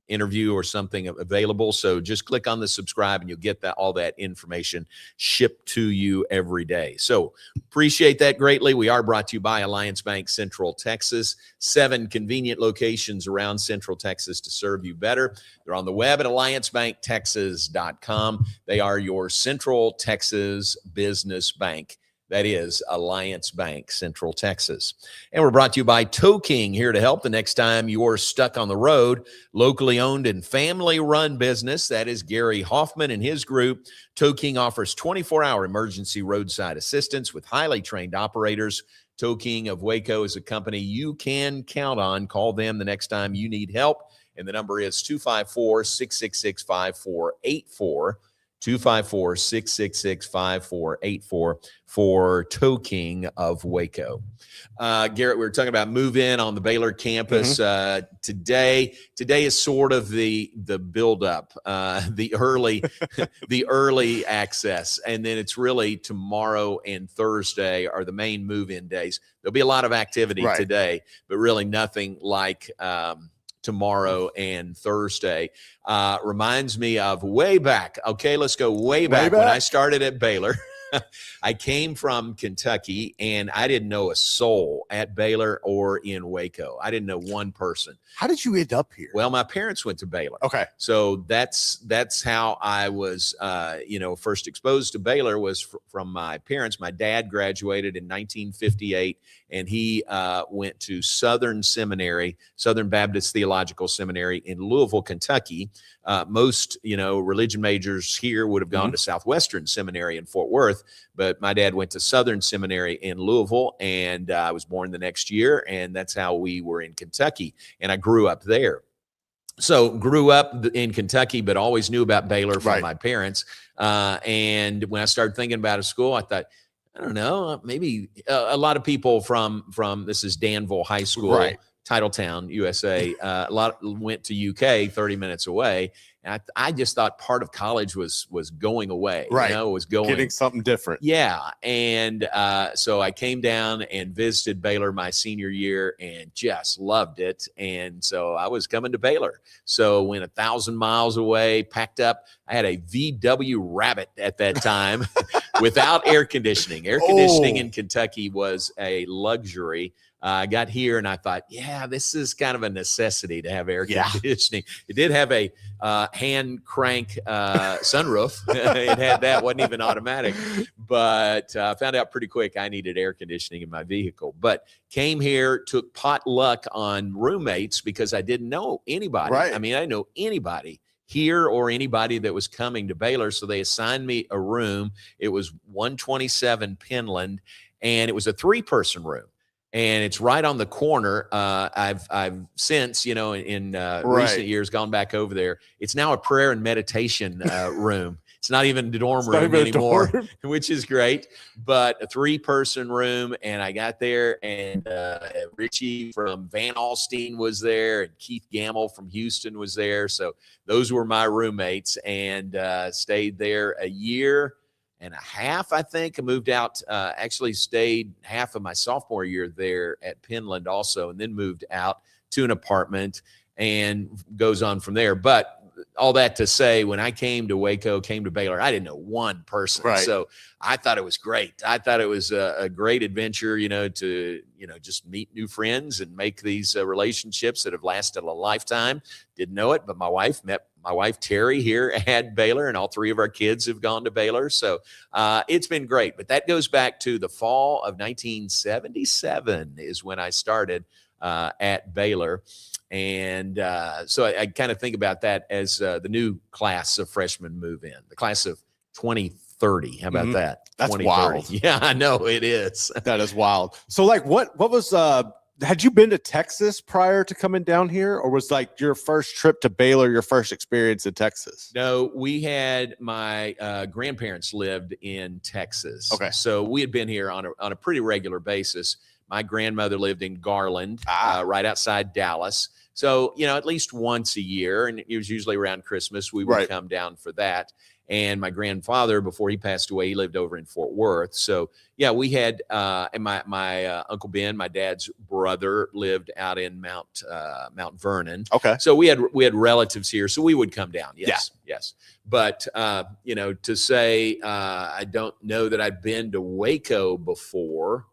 interview or something available. So just click on the subscribe and you'll get all that information shipped to you every day. So appreciate that greatly. We are brought to you by Alliance Bank Central Texas, 7 convenient locations around Central Texas to serve you better. They're on the web at alliancebanktexas.com. They are your Central Texas business bank. That is Alliance Bank Central Texas. And we're brought to you by Tow King, here to help the next time you're stuck on the road. Locally owned and family-run business. That is Gary Hoffman and his group. Tow King offers 24-hour emergency roadside assistance with highly trained operators. Tow King of Waco is a company you can count on. Call them the next time you need help. And the number is 254-666-5484. 254-666-5484 for Tow King of Waco. Garrett, we were talking about move in on the Baylor campus today. Today is sort of the build-up, the early access, and then it's really tomorrow and Thursday are the main move-in days. There'll be a lot of activity today, but really nothing like tomorrow and Thursday. Reminds me of way back. Okay, let's go way back. When I started at Baylor. I came from Kentucky, and I didn't know a soul at Baylor or in Waco. I didn't know one person. How did you end up here? Well, my parents went to Baylor. Okay. So that's how I was, first exposed to Baylor was from my parents. My dad graduated in 1958, and he went to Southern Baptist Theological Seminary in Louisville, Kentucky. Most, religion majors here would have gone to Southwestern Seminary in Fort Worth, but my dad went to Southern Seminary in Louisville, and I was born the next year, and that's how we were in Kentucky, and I grew up there. So grew up in Kentucky, but always knew about Baylor from my parents. And when I started thinking about a school, I thought, I don't know, maybe a lot of people from this is Danville High School, Titletown, USA. A lot went to UK, 30 minutes away. And I just thought part of college was going away, Right. was going Getting something different. Yeah. And so I came down and visited Baylor my senior year and just loved it. And so I was coming to Baylor. So went 1,000 miles away, packed up. I had a VW Rabbit at that time without air conditioning. Air conditioning in Kentucky was a luxury. I got here and I thought, yeah, this is kind of a necessity to have air conditioning. It did have a hand crank sunroof. It had that, wasn't even automatic. But I found out pretty quick I needed air conditioning in my vehicle. But came here, took potluck on roommates because I didn't know anybody. Right. I mean, I didn't know anybody here or anybody that was coming to Baylor. So they assigned me a room. It was 127 Penland, and it was a 3-person room. And it's right on the corner. I've since, in recent years gone back over there. It's now a prayer and meditation room. It's not even the dorm room anymore, which is great. But a 3-person room, and I got there, and Richie from Van Alstyne was there, and Keith Gamble from Houston was there. So those were my roommates, and stayed there a year and a half, I think. I moved out, actually stayed half of my sophomore year there at Penland also, and then moved out to an apartment and goes on from there. But all that to say, when I came to Waco, came to Baylor, I didn't know one person. Right. So I thought it was great. I thought it was a great adventure, to just meet new friends and make these relationships that have lasted a lifetime. Didn't know it, but met my wife Terry here at Baylor, and all 3 of our kids have gone to Baylor. So it's been great. But that goes back to the fall of 1977 is when I started at Baylor. And so I kind of think about that as the new class of freshmen move in, the class of 2030. How about that? That's wild. Yeah, I know it is. That is wild. So like what was had you been to Texas prior to coming down here, or was like your first trip to Baylor your first experience in Texas? No, we had my grandparents lived in Texas. Okay. So we had been here on a pretty regular basis. My grandmother lived in Garland, right outside Dallas. So, at least once a year, and it was usually around Christmas, we would come down for that. And my grandfather, before he passed away, he lived over in Fort Worth. So, yeah, we had, and my Uncle Ben, my dad's brother, lived out in Mount Vernon. Okay. So we had relatives here, so we would come down. Yes, yes. But, to say I don't know that I've been to Waco before.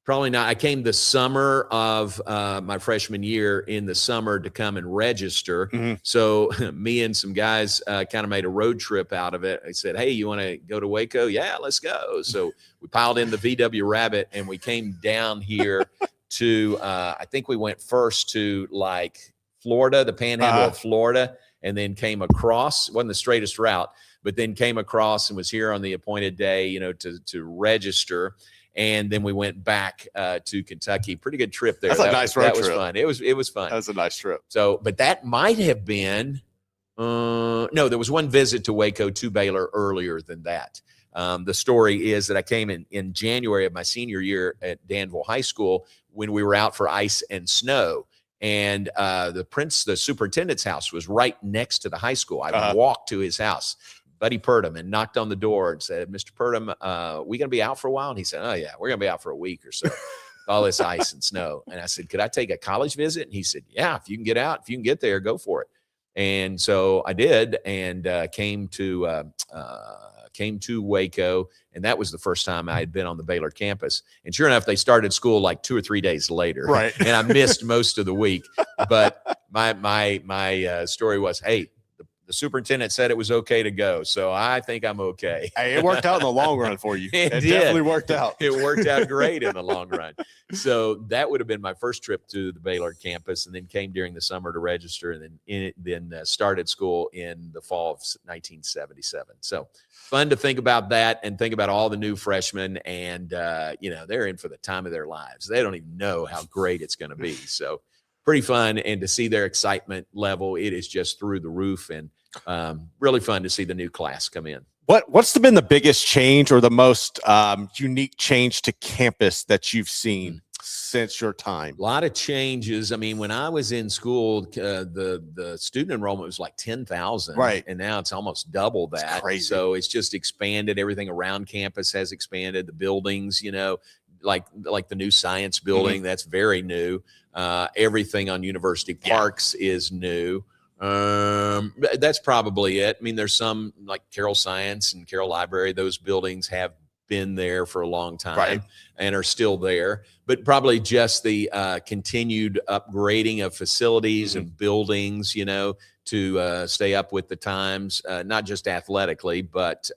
Probably not. I came the summer of my freshman year in the summer to come and register. Mm-hmm. So me and some guys kind of made a road trip out of it. I said, hey, you want to go to Waco? Yeah, let's go. So we piled in the VW Rabbit and we came down here to, I think we went first to like Florida, the panhandle of Florida, and then came across. It wasn't the straightest route, but then came across and was here on the appointed day, to register. And then we went back to Kentucky. Pretty good trip there. That's a nice road trip. That was fun. It was fun. That was a nice trip. So, but that might have been no. There was one visit to Waco to Baylor earlier than that. The story is that I came in January of my senior year at Danville High School when we were out for ice and snow. And the superintendent's house was right next to the high school. I walked to his house. Buddy Purdom, and knocked on the door and said, Mr. Purdom, we going to be out for a while? And he said, oh, yeah, we're going to be out for a week or so. All this ice and snow. And I said, could I take a college visit? And he said, yeah, if you can get out, if you can get there, go for it. And so I did, and came to Waco. And that was the first time I had been on the Baylor campus. And sure enough, they started school like 2 or 3 days later. Right. And I missed most of the week. But my story was, hey, the superintendent said it was okay to go, so I think I'm okay. Hey, it worked out in the long run for you. It did. Definitely worked out. It worked out great in the long run. So that would have been my first trip to the Baylor campus, and then came during the summer to register, and then started school in the fall of 1977. So fun to think about that and think about all the new freshmen, and they're in for the time of their lives. They don't even know how great it's going to be. So pretty fun, and to see their excitement level, it is just through the roof, and really fun to see the new class come in. What's been the biggest change or the most unique change to campus that you've seen? since your time? A lot of changes. I mean, when I was in school, the student enrollment was like 10,000, right? And now it's almost double that. It's crazy. So it's just expanded. Everything around campus has expanded. The buildings, like the new science building, that's very new. Everything on University Parks is new. That's probably it. I mean, there's some like Carroll Science and Carroll Library. Those buildings have been there for a long time and are still there, but probably just the continued upgrading of facilities and buildings, to stay up with the times, not just athletically, but,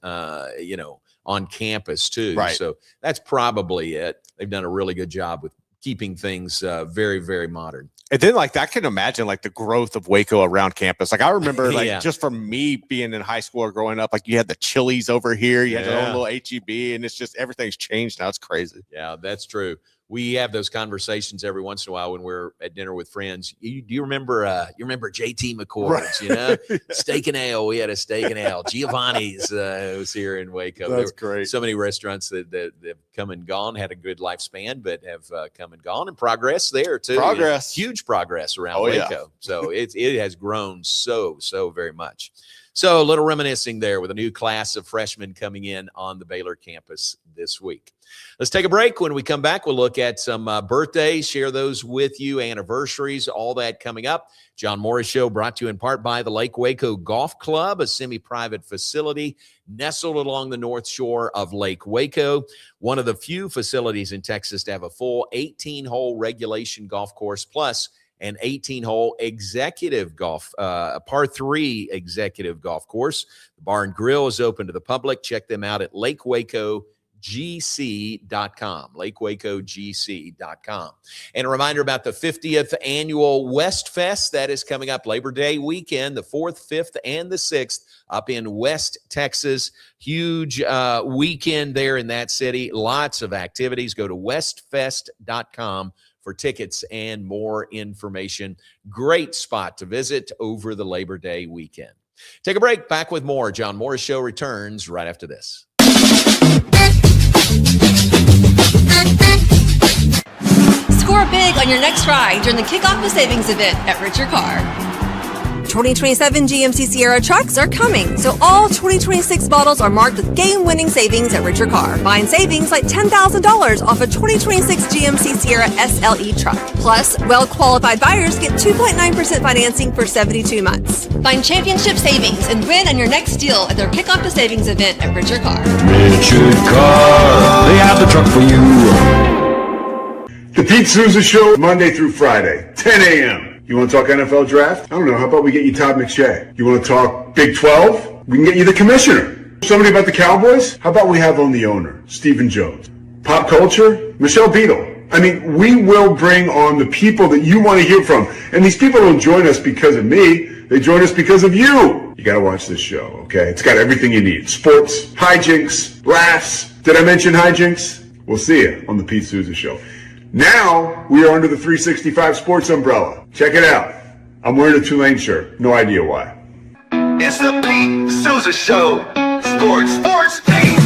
on campus too. Right. So that's probably it. They've done a really good job with keeping things very, very modern. And then I can imagine the growth of Waco around campus. I remember just from me being in high school or growing up, you had the Chili's over here, you had your own little HEB, and it's just everything's changed now. It's crazy. Yeah, that's true. We have those conversations every once in a while when we're at dinner with friends. Do you remember JT McCord's, Steak and Ale? We had a Steak and Ale. Giovanni's was here in Waco. That's great. So many restaurants that have come and gone, had a good lifespan, but have come and gone, and progress there too. Progress. Huge progress around Waco. Yeah. So it has grown so very much. So a little reminiscing there with a new class of freshmen coming in on the Baylor campus this week. Let's take a break. When we come back, we'll look at some birthdays, share those with you, anniversaries, all that coming up. John Morris Show brought to you in part by the Lake Waco Golf Club, a semi-private facility nestled along the north shore of Lake Waco. One of the few facilities in Texas to have a full 18-hole regulation golf course plus an 18-hole executive golf, par 3 executive golf course. The bar and grill is open to the public. Check them out at lakewacogc.com, lakewacogc.com. And a reminder about the 50th annual West Fest that is coming up Labor Day weekend, the 4th, 5th, and the 6th up in West Texas. Huge weekend there in that city. Lots of activities. Go to westfest.com for tickets and more information. Great spot to visit over the Labor Day weekend. Take a break. Back with more. John Morris Show returns right after this. Score big on your next ride during the Kickoff the Savings event at Richard Car. 2027 GMC Sierra trucks are coming, so all 2026 models are marked with game-winning savings at Richard Car. Find savings like $10,000 off a 2026 GMC Sierra SLE truck. Plus, well-qualified buyers get 2.9% financing for 72 months. Find championship savings and win on your next deal at their Kickoff the Savings event at Richard Car. Richard Car, they have the truck for you. The Pete Souza Show, Monday through Friday, 10 a.m. You want to talk NFL draft? I don't know. How about we get you Todd McShay? You want to talk Big 12? We can get you the commissioner. Somebody about the Cowboys? How about we have on the owner, Stephen Jones? Pop culture? Michelle Beadle. I mean, we will bring on the people that you want to hear from. And these people don't join us because of me. They join us because of you. You got to watch this show, okay? It's got everything you need. Sports, hijinks, laughs. Did I mention hijinks? We'll see you on the Pete Souza Show. Now, we are under the 365 Sports umbrella. Check it out. I'm wearing a Tulane shirt. No idea why. It's the Pete Souza Show. Sports, Pete.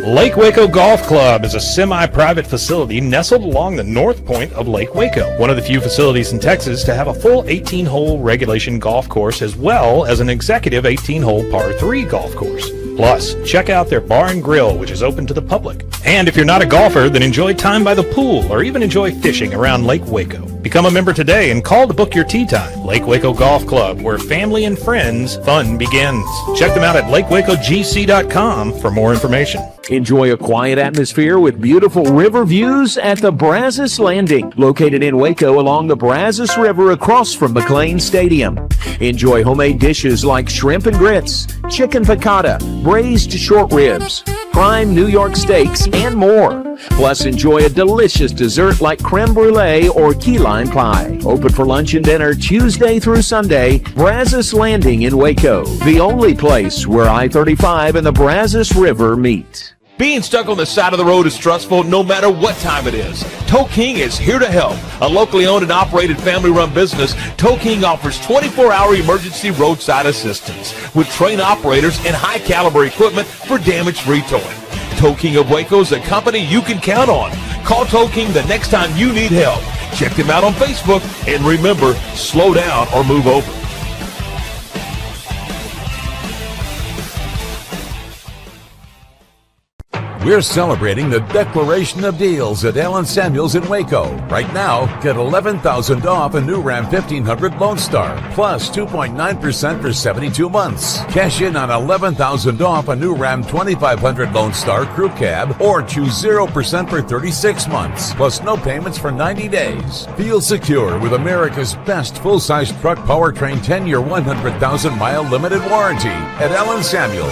Lake Waco Golf Club is a semi-private facility nestled along the north point of Lake Waco. One of the few facilities in Texas to have a full 18-hole regulation golf course as well as an executive 18-hole par 3 golf course. Plus, check out their bar and grill, which is open to the public. And if you're not a golfer, then enjoy time by the pool or even enjoy fishing around Lake Waco. Become a member today and call to book your tee time. Lake Waco Golf Club, where family and friends fun begins. Check them out at lakewacogc.com for more information. Enjoy a quiet atmosphere with beautiful river views at the Brazos Landing, located in Waco along the Brazos River across from McLean Stadium. Enjoy homemade dishes like shrimp and grits, chicken piccata, braised short ribs, prime New York steaks, and more. Plus, enjoy a delicious dessert like creme brulee or key lime pie. Open for lunch and dinner Tuesday through Sunday. Brazos Landing in Waco, the only place where I-35 and the Brazos River meet. Being stuck on the side of the road is stressful no matter what time it is. Tow King is here to help. A locally owned and operated family-run business, Tow King offers 24-hour emergency roadside assistance with trained operators and high-caliber equipment for damage-free towing. Tow King of Waco is a company you can count on. Call Tow King the next time you need help. Check them out on Facebook, and remember, slow down or move over. We're celebrating the Declaration of Deals at Allen Samuels in Waco. Right now, get $11,000 off a new Ram 1500 Lone Star, plus 2.9% for 72 months. Cash in on $11,000 off a new Ram 2500 Lone Star Crew Cab, or choose 0% for 36 months, plus no payments for 90 days. Feel secure with America's best full-size truck powertrain 10-year, 100,000-mile limited warranty at Allen Samuels.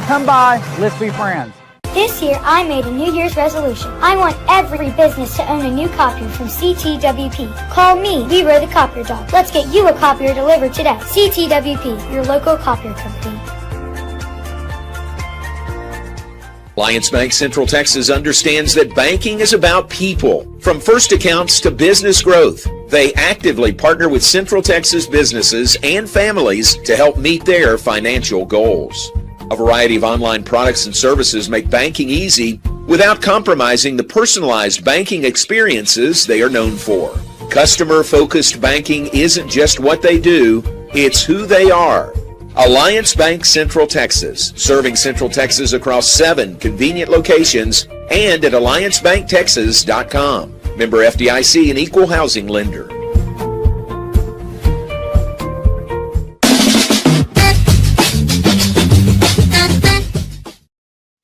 Come by, let's be friends. This year, I made a New Year's resolution. I want every business to own a new copier from CTWP. Call me, Leroy the Copier Dog. Let's get you a copier delivered today. CTWP, your local copier company. Alliance Bank Central Texas understands that banking is about people. From first accounts to business growth, they actively partner with Central Texas businesses and families to help meet their financial goals. A variety of online products and services make banking easy without compromising the personalized banking experiences they are known for. Customer-focused banking isn't just what they do, it's who they are. Alliance Bank Central Texas, serving Central Texas across 7 convenient locations and at alliancebanktexas.com. Member FDIC, an equal housing lender.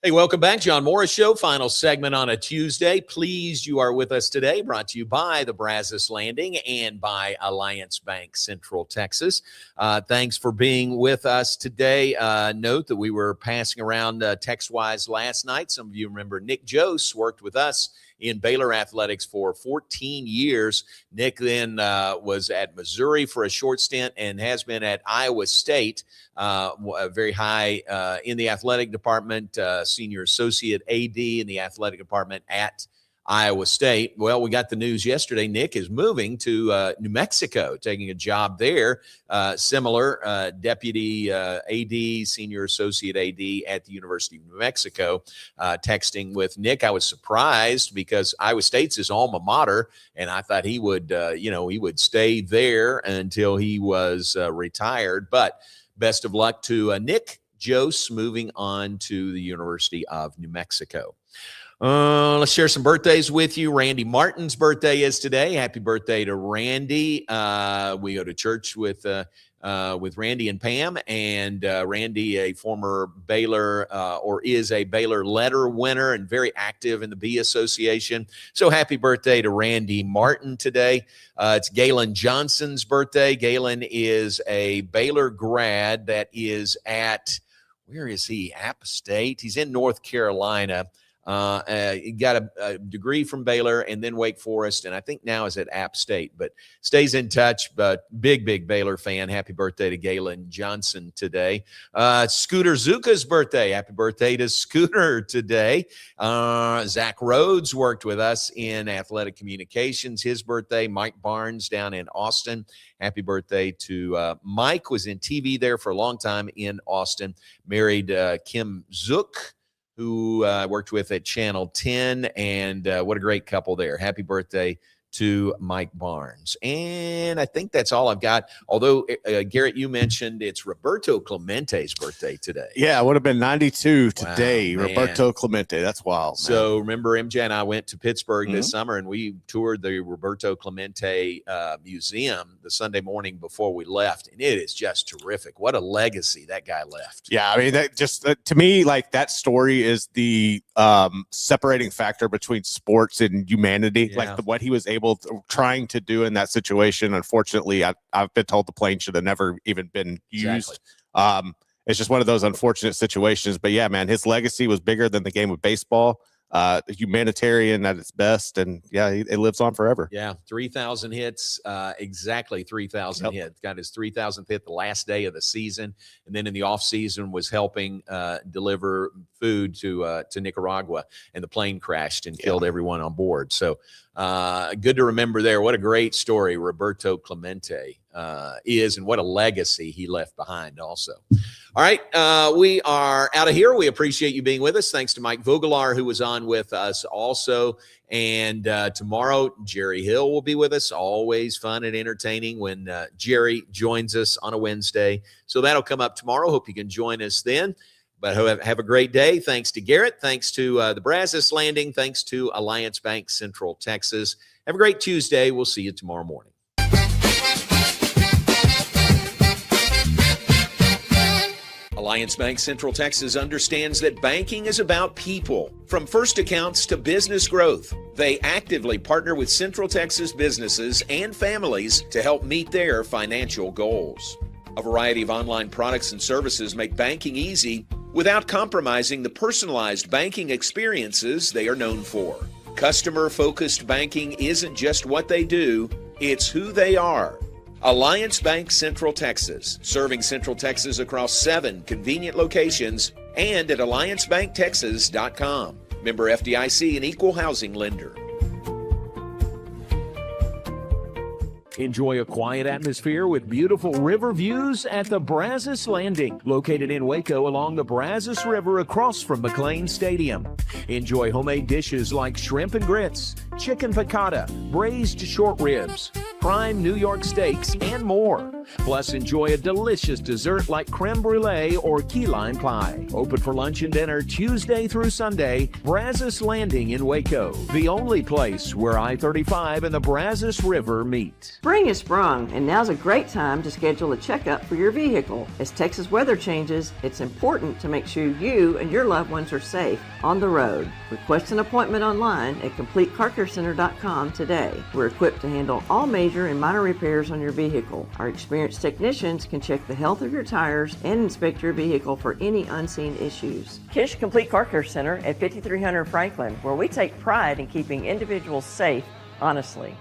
Hey, welcome back. John Morris Show, final segment on a Tuesday. Pleased you are with us today. Brought to you by the Brazos Landing and by Alliance Bank Central Texas. Thanks for being with us today. Note that we were passing around text-wise last night. Some of you remember Nick Jose worked with us in Baylor athletics for 14 years. Nick then was at Missouri for a short stint and has been at Iowa State, very high in the athletic department, senior associate AD in the athletic department at Iowa State. Well, we got the news yesterday. Nick is moving to New Mexico, taking a job there. Similar deputy AD, senior associate AD at the University of New Mexico. Texting with Nick, I was surprised because Iowa State's his alma mater, and I thought he would, he would stay there until he was retired. But best of luck to Nick Jose moving on to the University of New Mexico. Let's share some birthdays with you. Randy Martin's birthday is today. Happy birthday to Randy. We go to church with Randy and Pam, and Randy, a former Baylor or is a Baylor letter winner and very active in the Bee Association. So happy birthday to Randy Martin today. It's Galen Johnson's birthday. Galen is a Baylor grad that is at, where is he? App State. He's in North Carolina. He got a degree from Baylor and then Wake Forest, and I think now is at App State, but stays in touch. But big Baylor fan. Happy birthday to Galen Johnson today. Scooter Zuka's birthday. Happy birthday to Scooter today. Zach Rhodes worked with us in athletic communications. His birthday. Mike Barnes down in Austin. Happy birthday to Mike. Was in TV there for a long time in Austin. Married Kim Zook, who worked with at Channel 10, and what a great couple there. Happy birthday to Mike Barnes. And I think that's all I've got. Although, Garrett, you mentioned it's Roberto Clemente's birthday today. Yeah, it would have been 92 today. Wow, Roberto Clemente. That's wild, man. So remember, MJ and I went to Pittsburgh this summer, and we toured the Roberto Clemente Museum the Sunday morning before we left. And it is just terrific. What a legacy that guy left. Yeah, I mean, that just to me, like, that story is the separating factor between sports and humanity. Yeah. Like what he was trying to do in that situation. Unfortunately, I've been told the plane should have never even been used. Exactly. It's just one of those unfortunate situations. But yeah, man, his legacy was bigger than the game of baseball. Humanitarian at its best, and yeah, it lives on forever. Yeah, 3,000 hits, exactly 3,000 hits. Got his 3,000th hit the last day of the season, and then in the off season was helping deliver food to Nicaragua, and the plane crashed and killed everyone on board. So good to remember there. What a great story Roberto Clemente is, and what a legacy he left behind also. All right, we are out of here. We appreciate you being with us. Thanks to Mike Vogelaar, who was on with us also. And tomorrow, Jerry Hill will be with us. Always fun and entertaining when Jerry joins us on a Wednesday. So that'll come up tomorrow. Hope you can join us then. But have a great day. Thanks to Garrett. Thanks to the Brazos Landing. Thanks to Alliance Bank Central Texas. Have a great Tuesday. We'll see you tomorrow morning. Alliance Bank Central Texas understands that banking is about people. From first accounts to business growth, they actively partner with Central Texas businesses and families to help meet their financial goals. A variety of online products and services make banking easy without compromising the personalized banking experiences they are known for. Customer-focused banking isn't just what they do, it's who they are. Alliance Bank Central Texas, serving Central Texas across 7 convenient locations and at alliancebanktexas.com. Member FDIC, an equal housing lender. Enjoy a quiet atmosphere with beautiful river views at the Brazos Landing, located in Waco along the Brazos River across from McLean Stadium. Enjoy homemade dishes like shrimp and grits, chicken piccata, braised short ribs, prime New York steaks, and more. Plus, enjoy a delicious dessert like creme brulee or key lime pie. Open for lunch and dinner Tuesday through Sunday. Brazos Landing in Waco, the only place where I-35 and the Brazos River meet. Spring is sprung, and now's a great time to schedule a checkup for your vehicle. As Texas weather changes, it's important to make sure you and your loved ones are safe on the road. Request an appointment online at CompleteCarCareCenter.com today. We're equipped to handle all major and minor repairs on your vehicle. Our experienced technicians can check the health of your tires and inspect your vehicle for any unseen issues. Kish Complete Car Care Center at 5300 Franklin, where we take pride in keeping individuals safe honestly.